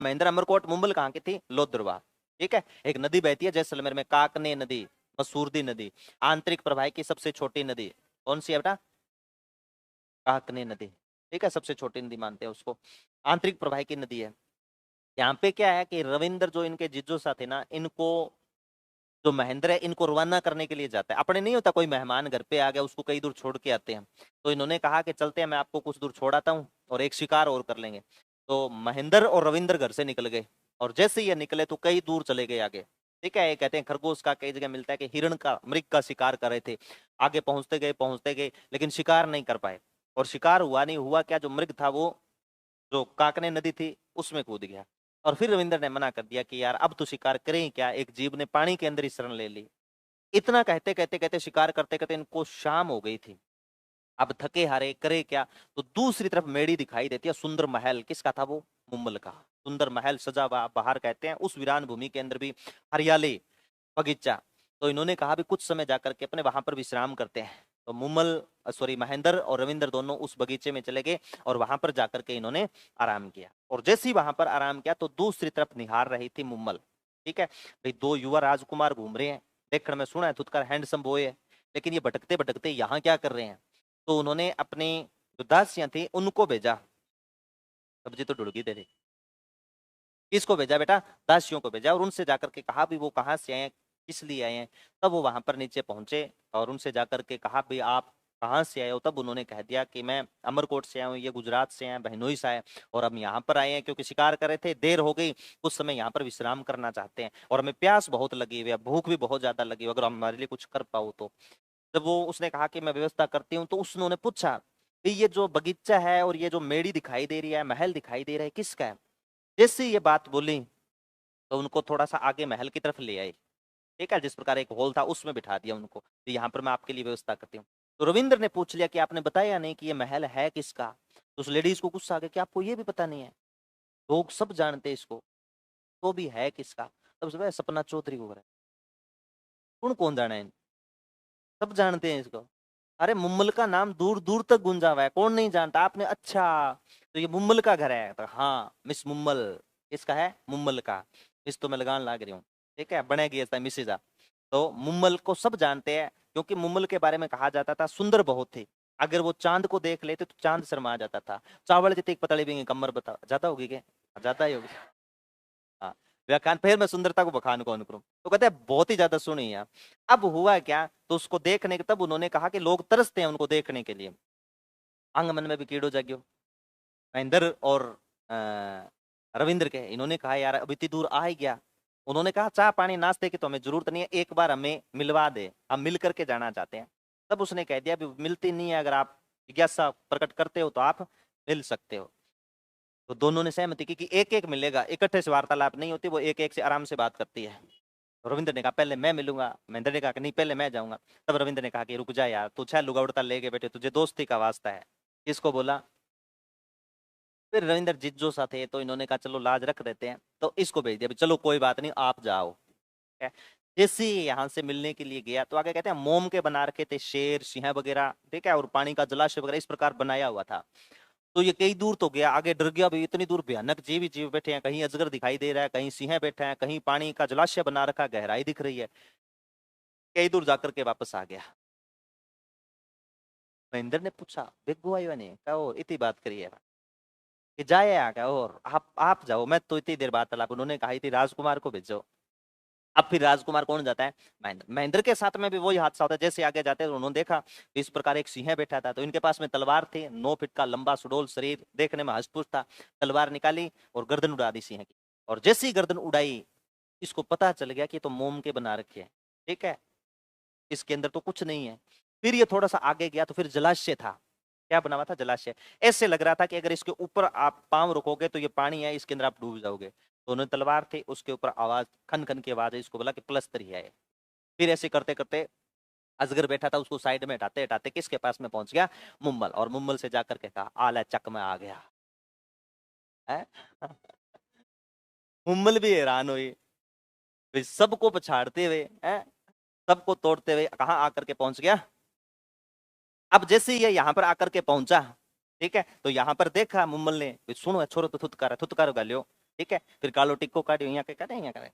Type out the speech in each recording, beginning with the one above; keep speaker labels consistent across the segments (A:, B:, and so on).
A: महेंद्र, अमरकोट, मुंबल कहाँ की थी? लोद्रवा। ठीक है, एक नदी बहती है जैसलमेर में, काकने नदी, मसूरदी नदी। आंतरिक प्रवाह की सबसे छोटी नदी कौन सी है बेटा? काकने नदी। ठीक है, सबसे छोटी नदी मानते हैं उसको, आंतरिक प्रवाह की नदी है। यहाँ पे क्या है कि रविंद्र जो इनके जिज्जो सा थे ना, इनको जो महेंद्र है इनको रवाना करने के लिए जाता है। अपने नहीं होता कोई मेहमान घर पे आ गया, उसको कई दूर छोड़ के आते हैं, तो इन्होंने कहा कि चलते हैं, मैं आपको कुछ दूर छोड़ाता हूँ और एक शिकार और कर लेंगे। तो महेंद्र और रविंद्र घर से निकल गए, और जैसे ही ये निकले तो कई दूर चले गए आगे। ठीक है, ये कहते हैं खरगोश का कई जगह मिलता है कि हिरण का, मृग का शिकार कर रहे थे। आगे पहुंचते गए लेकिन शिकार नहीं कर पाए, और शिकार हुआ नहीं। हुआ क्या, जो मृग था वो जो काकने नदी थी उसमें कूद गया। और फिर रविंद्र ने मना कर दिया कि यार अब तो शिकार करें क्या, एक जीव ने पानी के अंदर ही शरण ले ली। इतना कहते कहते कहते शिकार करते करते इनको शाम हो गई थी। अब थके हारे करे क्या, तो दूसरी तरफ मेड़ी दिखाई देती है, सुंदर महल। किसका था वो? मुम्बल का। सुंदर महल सजा हुआ बाहर, कहते हैं उस वीरान भूमि के अंदर भी हरियाली, बगीचा। तो इन्होंने कहा भी कुछ समय जाकर के अपने वहां पर विश्राम करते हैं। तो मुम्बल, सॉरी, महेंद्र और रविंद्र दोनों उस बगीचे में चले गए, और वहां पर जाकर के इन्होंने आराम किया। और जैसे ही वहां पर आराम किया तो दूसरी तरफ निहार रही थी मुम्बल। ठीक है भाई, दो युवा राजकुमार घूम रहे हैं, देखने में सुना है थुतकार हैंडसम बॉय है, लेकिन ये भटकते भटकते यहाँ क्या कर रहे हैं? तो उन्होंने अपनी जो दासियां थी उनको भेजा। सब्जी तो ढुड़की दे रही। किसको भेजा बेटा? दासियों को भेजा, और उनसे जाकर के कहा भी वो कहाँ से आए हैं, किस लिए आए हैं। तब वो वहां पर नीचे पहुंचे और उनसे जाकर के कहा भी आप कहाँ से आए हो। तब उन्होंने कह दिया कि मैं अमरकोट से आया हूँ, ये गुजरात से आए हैं, बहनोई से आए, और हम यहाँ पर आए हैं क्योंकि शिकार कर रहे थे, देर हो गई, कुछ समय यहाँ पर विश्राम करना चाहते हैं, और हमें प्यास बहुत लगी हुई है, भूख भी बहुत ज्यादा लगी हुई है, अगर हमारे लिए कुछ कर पाओ तो। जब वो उसने कहा कि मैं व्यवस्था करती हूँ, तो उसने पूछा कि ये जो बगीचा है और ये जो मेड़ी दिखाई दे रही है, महल दिखाई दे रहा है, किसका है? जैसे ये बात बोली तो उनको थोड़ा सा आगे महल की तरफ ले आए। ठीक है, जिस प्रकार एक हॉल था उसमें बिठा दिया उनको, तो यहाँ पर मैं आपके लिए व्यवस्था करती हूँ। तो रविंद्र ने पूछ लिया कि आपने बताया नहीं कि ये महल है किसका। तो उस लेडीज को गुस्सा आ गया कि आपको ये भी पता नहीं है, लोग सब जानते हैं इसको, तो भी है किसका? तब से सपना चौधरी को रहा है, कौन कौन जाना है, सब जानते हैं इसको। अरे मुम्बल का नाम दूर दूर तक गूंजा हुआ है, कौन नहीं जानता? आपने, अच्छा तो ये मुम्बल का घर है? तो हाँ मिस मुम्बल। किसका है? मुम्बल का। मिस तो मैं लगान लाग रही हूँ, ठीक है, बनेगी ऐसा मिसेज आ। तो मुम्बल को सब जानते हैं, क्योंकि मुम्बल के बारे में कहा जाता था सुंदर बहुत थी, अगर वो चांद को देख लेते तो चांद शर्मा जाता था। चावल जितनी पतली भी कमर बता ज्यादा होगी क्या? ज्यादा ही होगी। हाँ, व्याख्यान फिर मैं सुंदरता को बखान कौन करूं, तो कहते हैं बहुत ही ज्यादा सुनी है। अब हुआ क्या, तो उसको देखने के तब उन्होंने कहा कि लोग तरसते हैं उनको देखने के लिए। अंग मन में भी कीड़ो जाग्यो महेंद्र और रविंद्र के। इन्होंने कहा यार अब इतनी दूर आ ही गया। उन्होंने कहा चाह पानी नाश्ते की तो हमें जरूरत नहीं है, एक बार हमें मिलवा दे, हम मिल करके जाना चाहते हैं। तब उसने कह दिया भी मिलती नहीं है, अगर आप जिज्ञासा प्रकट करते हो तो आप मिल सकते हो। तो दोनों ने सहमति की कि एक एक मिलेगा, इकट्ठे से वार्तालाप नहीं होती, वो एक एक से आराम से बात करती है। रविंद्र ने कहा पहले मैं मिलूंगा, महेंद्र ने कहा कि नहीं पहले मैं जाऊंगा। तब रविंद्र ने कहा कि रुक जा यार, तू छह लुगावड़ता लेके बैठे, तुझे दोस्ती का वास्ता है। किसको बोला? फिर रविंद्र जिज्जो सा थे, तो इन्होंने कहा चलो लाज रख देते हैं, तो इसको भेज दिया, चलो कोई बात नहीं आप जाओ। ठीक है? जैसे ही यहाँ से मिलने के लिए गया तो आगे कहते हैं मोम के बना रखे थे शेर सिंह वगैरह, ठीक है, और पानी का जलाशय वगैरह इस प्रकार बनाया हुआ था। तो ये कई दूर तो गया, आगे डर गया भाई, इतनी दूर भयानक जीव ही जीव बैठे हैं, कहीं अजगर दिखाई दे रहा है, कहीं सिंह बैठे हैं, कहीं पानी का जलाशय बना रखा, गहराई दिख रही है। कई दूर जाकर के वापस आ गया। महेंद्र ने पूछा बेगू आयो ने कहा और इतनी बात करी है कि जाए आ गया, और आप जाओ, मैं तो इतनी देर बाद तलाक, उन्होंने कहा थी राजकुमार को भेजो। अब फिर राजकुमार कौन जाता है? महेंद्र। महेंद्र के साथ में भी वही हादसा होता है, जैसे आगे जाते हैं उन्होंने देखा तो इस प्रकार एक सिंह बैठा था, तो इनके पास में तलवार थी, 9 फीट का लंबा सुडोल शरीर, देखने में हष्टपुष्ट था। तलवार निकाली और गर्दन उड़ा दी सिंह की। और जैसे ही गर्दन उड़ाई, इसको पता चल गया कि तो मोम के बना रखे हैं, ठीक है, इसके अंदर तो कुछ नहीं है। फिर ये थोड़ा सा आगे गया तो फिर जलाशय था। क्या बना हुआ था? जलाशय। ऐसे लग रहा था कि अगर इसके ऊपर आप पांव रखोगे तो ये पानी है, इसके अंदर आप डूब जाओगे। दोनों तलवार थे, उसके ऊपर आवाज, खन खन की आवाज है, इसको बोला कि प्लस्तर ही है। फिर ऐसे करते करते अजगर बैठा था, उसको साइड में हटाते हटाते किसके पास में पहुंच गया? मुम्बल। और मुम्बल से जाकर के कहा आला चक में आ गया है। मुम्बल भी हैरान हुई, फिर सबको पछाड़ते हुए है, सबको तोड़ते हुए कहाँ आकर के पहुंच गया? अब जैसे ये यहाँ पर आकर के पहुंचा, ठीक है, तो यहाँ पर देखा मुम्बल ने, सुनो छोरो तो थुतकार गालियो, ठीक है। फिर कालो टिक्को काटियो, यहाँ के करे, यहाँ करे,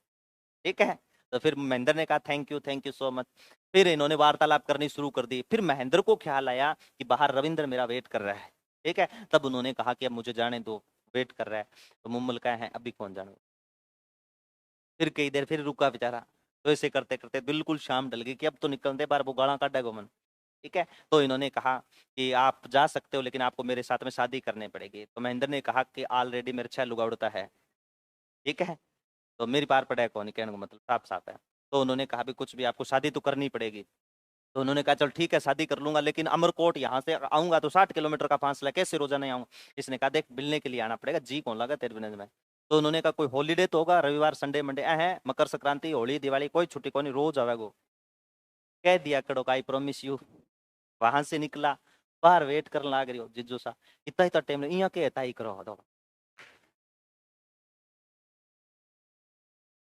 A: ठीक है। तो फिर महेंद्र ने कहा थैंक यू सो मच। फिर इन्होंने वार्तालाप करनी शुरू कर दी। फिर महेंद्र को ख्याल आया कि बाहर रविंद्र मेरा वेट कर रहा है, ठीक है। तब उन्होंने कहा कि अब मुझे जाने दो, वेट कर रहा है। तो मुम्मल का है अभी कौन जाने। फिर कई देर फिर रुका बेचारा। तो ऐसे करते करते बिल्कुल शाम ढल गई कि अब तो निकलते बार वो गाला काटेगा मन, ठीक है। तो इन्होंने कहा कि आप जा सकते हो लेकिन आपको मेरे साथ में शादी करनी पड़ेगी। तो महेंद्र ने कहा कि ऑलरेडी मेरे 6 लुगावड़ता है, ठीक है। तो मेरी पार पड़ा कौन, कहने का मतलब साफ साफ है। तो उन्होंने कहा भी कुछ भी आपको शादी तो करनी पड़ेगी। तो उन्होंने कहा चल ठीक है शादी कर लूंगा, लेकिन अमरकोट यहाँ से आऊंगा तो 60 किलोमीटर का फासला, कैसे रोजाना आऊंगा। इसने कहा देख मिलने के लिए आना पड़ेगा, जी कौन लगा तेरे बिना में। तो उन्होंने कहा कोई हॉलीडे तो होगा, रविवार संडे मंडे है, मकर संक्रांति होली दिवाली कोई छुट्टी कौन, रोज आवेगो। कह दिया कड़ो का आई प्रोमिस यू। वहां से निकला, बाहर वेट करने लाग रही हो जिज्जू सा, इतना इतना टाइम यहाँ के ही करो दो।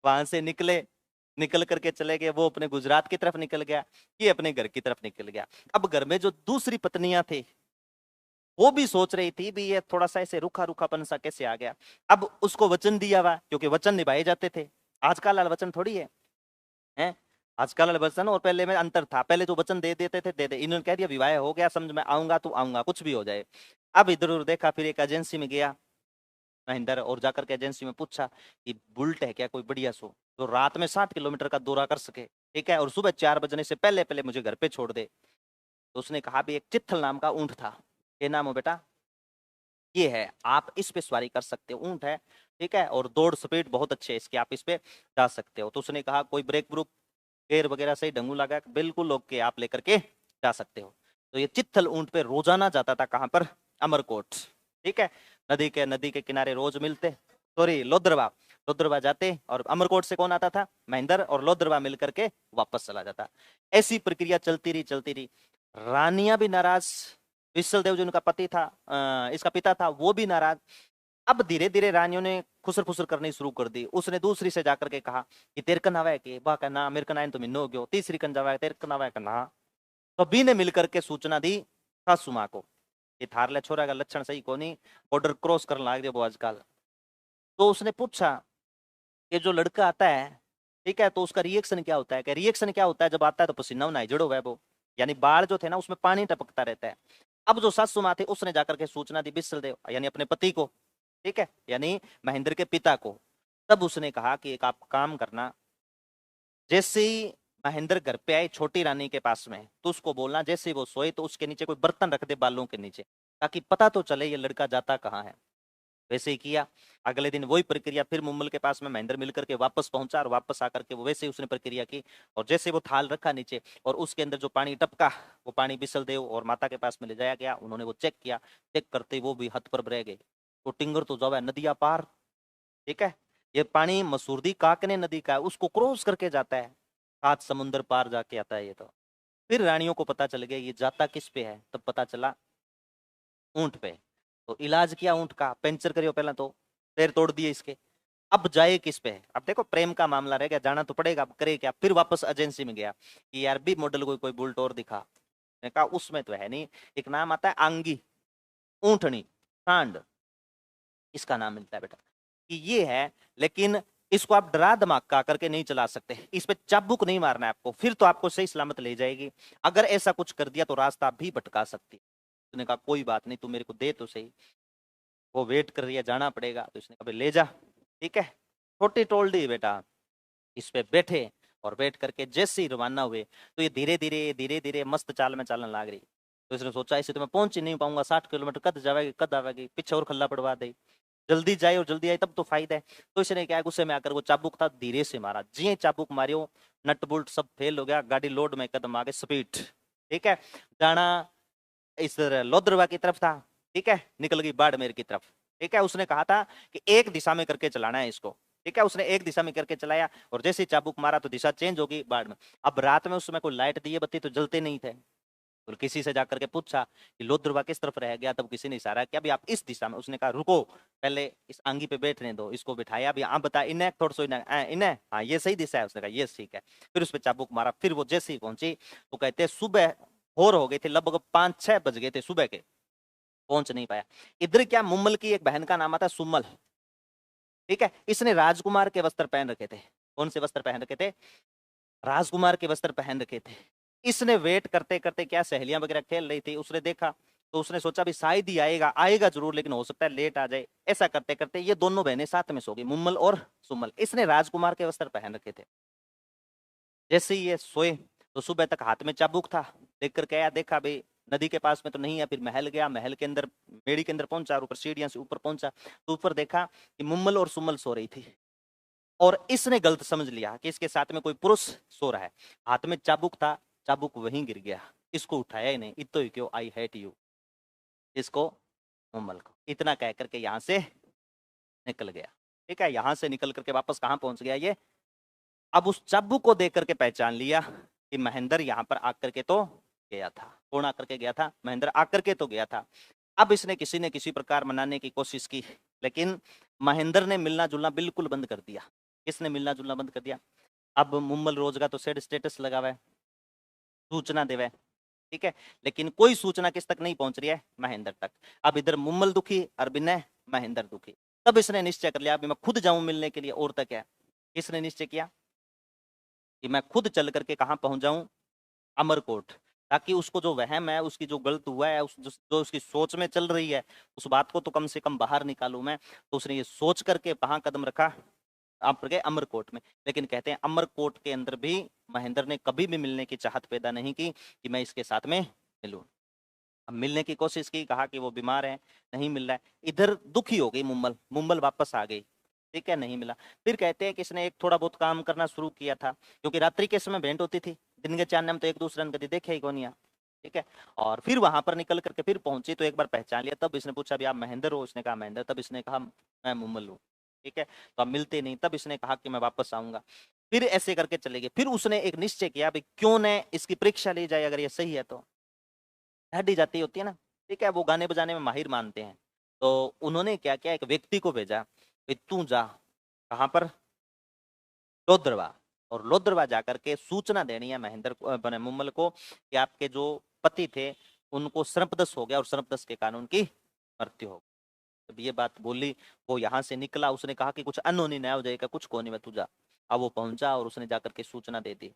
A: वहां से निकले, निकल करके चले गए। वो अपने गुजरात की तरफ निकल गया, ये अपने घर की तरफ निकल गया। अब घर में जो दूसरी पत्नियां थी वो भी सोच रही थी भी ये थोड़ा सा ऐसे रूखा रूखापन सा कैसे आ गया। अब उसको वचन दिया हुआ, क्योंकि वचन निभाए जाते थे, आजकल वाला वचन थोड़ी है, हैं। आजकल वाले वचन और पहले में अंतर था। पहले जो वचन दे देते थे दे दे, इन्होंने कह दिया विवाह हो गया, समझ में आऊंगा तो आऊंगा, कुछ भी हो जाए। अब इधर उधर देखा, फिर एक एजेंसी में गया महेंद्र, और जाकर के एजेंसी में पूछा कि बुलेट है क्या कोई बढ़िया सो, तो रात में 60 किलोमीटर का दौरा कर सके, ठीक है, और सुबह 4 बजने से पहले पहले मुझे घर पे छोड़ दे। तो उसने कहा भी एक चित्थल नाम का ऊंट था। ये नाम हो बेटा, ये है, आप इस पे सवारी कर सकते हो, ऊंट है, ठीक है, और दौड़ स्पीड बहुत अच्छे है इसकी, आप इस पे जा सकते हो। तो उसने कहा कोई ब्रेक ब्रूक गेयर वगैरह सही ढंगू लगा, बिल्कुल ओके, आप लेकर के जा सकते हो। तो ये चित्थल ऊंट पे रोजाना जाता था, कहां पर, अमरकोट, ठीक है। नदी के किनारे रोज मिलते, सॉरी लोद्रवा, लोद्रवा जाते, और अमरकोट से कौन आता था, महेंद्र, और लोद्रवा मिलकर के वापस चला जाता। ऐसी प्रक्रिया चलती रही चलती रही। रानियां भी नाराज, विशल देव जो उनका पति था, इसका पिता था, वो भी नाराज। अब धीरे धीरे रानियों ने खुसर खुसर करनी शुरू कर दी। उसने दूसरी से जाकर के कहा कि तेरे का नावा है कि बा का ना, मेरे का नाइन तो मिनो हो गयो, तीसरी कन जावा है तेरे का नावा है का ना। तो बी ने मिलकर के सूचना दी सासू माँ को, ये थारले छोरा का लक्षण सही कोनी, बॉर्डर क्रॉस करने लाग रहे वो आजकल। तो उसने पूछा कि जो लड़का आता है, ठीक है, तो उसका रिएक्शन क्या होता है, क्या रिएक्शन क्या होता है जब आता है, तो पसीना ना जड़ो है वो, यानी बाढ़ जो थे ना उसमें पानी टपकता रहता है। अब जो सासू माँ थे उसने जाकर के सूचना दी बिसल देव, यानी अपने पति को, ठीक है, यानी महेंद्र के पिता को। तब उसने कहा कि एक आप काम करना, जैसे ही महेंद्र घर पे आए छोटी रानी के पास में, तो उसको बोलना जैसे ही वो सोए तो उसके नीचे कोई बर्तन रख दे बालों के नीचे, ताकि पता तो चले ये लड़का जाता कहाँ है। वैसे ही किया। अगले दिन वही प्रक्रिया, फिर मुम्बल के पास में महेंद्र मिलकर के वापस पहुंचा, और वापस आकर के वो वैसे ही उसने प्रक्रिया की। और जैसे वो थाल रखा नीचे, और उसके अंदर जो पानी टपका, वो पानी बिसल देव और माता के पास में ले जाया गया। उन्होंने वो चेक किया, चेक करते वो भी हतप्रभ रह गए। तो टिंगर तो जावा नदिया पार, ठीक है, ये पानी मसूरदी काकने नदी का है, उसको क्रॉस करके जाता है, 7 समुंदर पार जाके आता है ये तो। फिर रानियों को पता चल गया ये जाता किस पे है, तब पता चला ऊंट पे। तो इलाज किया ऊंट का, पंचर करियो पहला तो, पैर तोड़ दिए इसके। अब जाए किस पे, अब देखो प्रेम का मामला रह गया, जाना तो पड़ेगा, अब करे क्या। फिर वापस एजेंसी में गया कि यार भी मॉडल कोई बुलेट और दिखा। मैंने कहा उसमें तो है नहीं, एक नाम आता है आंगी, ऊंटनी, सांड, इसका नाम मिलता है बेटा, कि ये है, लेकिन इसको आप डरा धमाका करके नहीं चला सकते, इस पे चाबुक नहीं मारना है आपको, फिर तो आपको सही सलामत ले जाएगी। अगर ऐसा कुछ कर दिया तो रास्ता भी भटका सकती है। उसने कहा कोई बात नहीं, तू मेरे को दे तो सही। वो वेट कर रही है, जाना पड़ेगा, तो इसने कहा ले जा, ठीक है। छोटी टोल दी बेटा, इस पे बैठे, और बैठ करके जैसे ही रवाना हुए, तो ये धीरे धीरे मस्त चाल में चलने लग रही। तो इसने सोचा इसे तो मैं पहुंच ही नहीं पाऊंगा, 60 किलोमीटर कद जाएगी कद आवेगी, पीछे और खल्ला पड़वा दे, जल्दी जाए और जल्दी आए तब तो फायदा है। तो इसने क्या, गुस्से में आकर वो चाबुक था धीरे से मारा, जी चाबुक मारियो, नट बोल्ट सब फेल हो गया, गाड़ी लोड में कदम आगे स्पीड, ठीक है। जाना इस लोद्रवा की तरफ था, ठीक है, निकल गई बाड़मेर की तरफ, ठीक है। उसने कहा था कि एक दिशा में करके चलाना है इसको, ठीक है। उसने एक दिशा में करके चलाया, और जैसे ही चाबुक मारा तो दिशा चेंज होगी बाढ़ में। अब रात में उस समय कोई लाइट दिए बत्ती तो जलते नहीं थे। और किसी से जाकर के पूछा कि लोद्रवा किस तरफ रह गया, तब किसी ने इशारा किया भी आप इस दिशा में। उसने कहा रुको, पहले इस आंगी पे बैठने दो, इसको बिठाया भी, हाँ बता इन्हें थोड़ा सो इन्हें, हाँ ये सही दिशा है। उसने कहा ये ठीक है। फिर उस पर चाबुक मारा, फिर वो जैसे ही पहुंची तो कहते सुबह भोर हो गई थी, लगभग 5-6 बज गए थे सुबह के, पहुंच नहीं पाया। इधर क्या, मुम्मल की एक बहन का नाम आता है सुमल, ठीक है। इसने राजकुमार के वस्त्र पहन रखे थे। कौन से वस्त्र पहन रखे थे? राजकुमार के वस्त्र पहन रखे थे। इसने वेट करते करते, क्या सहेलियां वगैरह खेल रही थी, उसने देखा तो उसने सोचा भी शायद ही आएगा, आएगा जरूर लेकिन हो सकता है लेट आ जाए। ऐसा करते करते ये दोनों बहनें साथ में सो गई, मुम्मल और सुम्मल। इसने राजकुमार के वस्त्र पहन रखे थे। जैसे ही ये सोए तो सुबह तक हाथ में चाबुक था। देख कर क्या देखा भाई नदी के पास में तो नहीं है। फिर महल गया, महल के अंदर मेड़ी के अंदर पहुंचा और ऊपर सीढ़ियां से ऊपर पहुंचा तो ऊपर देखा कि मुम्मल और सुम्मल सो रही थी। और इसने गलत समझ लिया कि इसके साथ में कोई पुरुष सो रहा है। हाथ में चाबुक था, चाबुक वहीं गिर गया, इसको उठाया ही नहीं। इतो ही क्यों, आई हेट यू, इसको मुम्मल को। इतना कह करके यहां से निकल गया। ठीक है, यहां से निकल करके वापस कहां पहुंच गया ये? अब उस चाबुक को देख करके पहचान लिया कि महेंद्र यहाँ पर आकर के तो गया था। कौन आकर के गया था? महेंद्र आकर के तो गया था। अब इसने किसी ने किसी प्रकार मनाने की कोशिश की, लेकिन महेंद्र ने मिलना जुलना बिल्कुल बंद कर दिया। किसने मिलना जुलना बंद कर दिया? अब मुम्मल रोज का तो सैड स्टेटस लगा हुआ है, सूचना देवे, ठीक है, लेकिन कोई सूचना किस तक नहीं पहुंच रही है? महेंद्र तक। अब इधर मुम्मल दुखी और बिना महेंद्र दुखी। तब इसने निश्चय कर लिया अभी मैं खुद जाऊं मिलने के लिए। और तक है, इसने निश्चय किया कि मैं खुद चल करके कहां पहुंच जाऊं? अमरकोट, ताकि उसको जो वहम है, उसकी जो गलत हुआ है, जो उसकी सोच में चल रही है, उस बात को तो कम से कम बाहर निकालूं मैं। तो उसने ये सोच करके कहां कदम रखा? आप गए अमरकोट में। लेकिन कहते हैं अमरकोट के अंदर भी महेंद्र ने कभी भी मिलने की चाहत पैदा नहीं की कि मैं इसके साथ में मिलूं। अब मिलने की कोशिश की, कहा कि वो बीमार है, नहीं मिल रहा है। इधर दुखी हो गई मुम्मल, मुम्मल वापस आ गई, ठीक है, नहीं मिला। फिर कहते हैं कि इसने एक थोड़ा बहुत काम करना शुरू किया था, क्योंकि रात्रि के समय भेंट होती थी, दिन के चांदने में तो एक दूसरे ने कभी देखे ही कौन, ठीक है। और फिर वहां पर निकल करके फिर पहुंची तो एक बार पहचान लिया। तब इसने पूछा भी आप महेंद्र हो? इसने कहा महेंद्र। तब इसने कहा मैं मुम्मल हूँ, ठीक है। तो अब मिलते नहीं। तब इसने कहा कि मैं वापस आऊंगा। फिर ऐसे करके चले गए। फिर उसने एक निश्चय किया भी क्यों न इसकी परीक्षा ली जाए, अगर ये सही है तो। हड्डी जाती होती है ना, ठीक है, वो गाने बजाने में माहिर मानते हैं। तो उन्होंने क्या किया, एक व्यक्ति को भेजा, तू जा कहां पर? लोद्रवा। और लोद्रवा जाकर के सूचना देनी है महेंद्र को, मुम्मल को, कि आपके जो पति थे उनको सर्पदंश हो गया और सर्पदंश के कारण उनकी मृत्यु हो गई। जब ये बात बोली, वो यहाँ से निकला। उसने कहा कि कुछ अनहोनी न्याय हो जाएगा, कुछ कोने में तू जा। अब वो पहुंचा और उसने जाकर के सूचना दे दी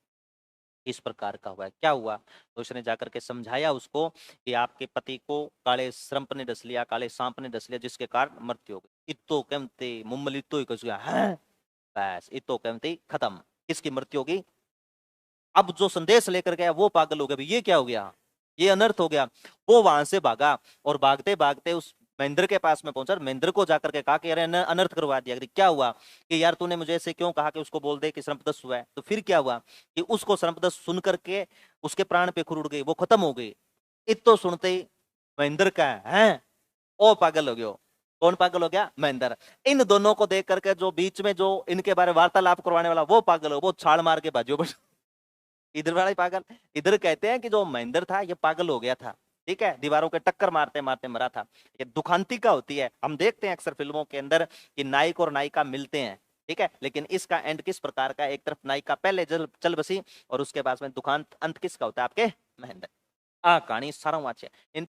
A: इस प्रकार का हुआ है। क्या हुआ? तो उसने जाकर के समझाया उसको कि आपके पति को काले सर्प ने डस लिया, काले सांप ने डस लिया, जिसके कारण मृत्यु हो गई। इतो कहते मुम्मल इतो ही कस गया है, बस इतो कहते खत्म, किसकी मृत्यु होगी? अब जो संदेश लेकर गया वो पागल हो गया, ये क्या हो गया, ये अनर्थ हो गया। वो वहां से भागा और भागते भागते उस महेंद्र के पास में पहुंचा। महेंद्र को जाकर के कहा कि अरे अनर्थ करवा दिया। क्या हुआ? कि यार तूने मुझे ऐसे क्यों कहा कि उसको बोल दे कि सर्पदंश हुआ है। तो फिर क्या हुआ कि उसको सर्पदंश सुन करके उसके प्राण पे खुर उड़ गई, वो खत्म हो गई। इतो सुनते ही महेंद्र का है ओ पागल हो गया। कौन पागल हो गया? महेंद्र। इन दोनों को देख करके जो बीच में जो इनके बारे में वार्तालाप करवाने वाला वो पागल हो, वो छाल मार के भाजो। इधर वाला ही पागल। इधर कहते हैं कि जो महेंद्र था ये पागल हो गया था, ठीक है, दीवारों के टक्कर मारते मारते मरा था। ये दुखांतिका होती है, हम देखते हैं अक्सर फिल्मों के अंदर कि नायक और नायिका मिलते हैं, ठीक है, लेकिन इसका एंड किस प्रकार का? एक तरफ नायिका पहले चल बसी और उसके बाद में दुखांत अंत किसका होता है? आपके महेंद्र। आ कहानी सारा वाचे।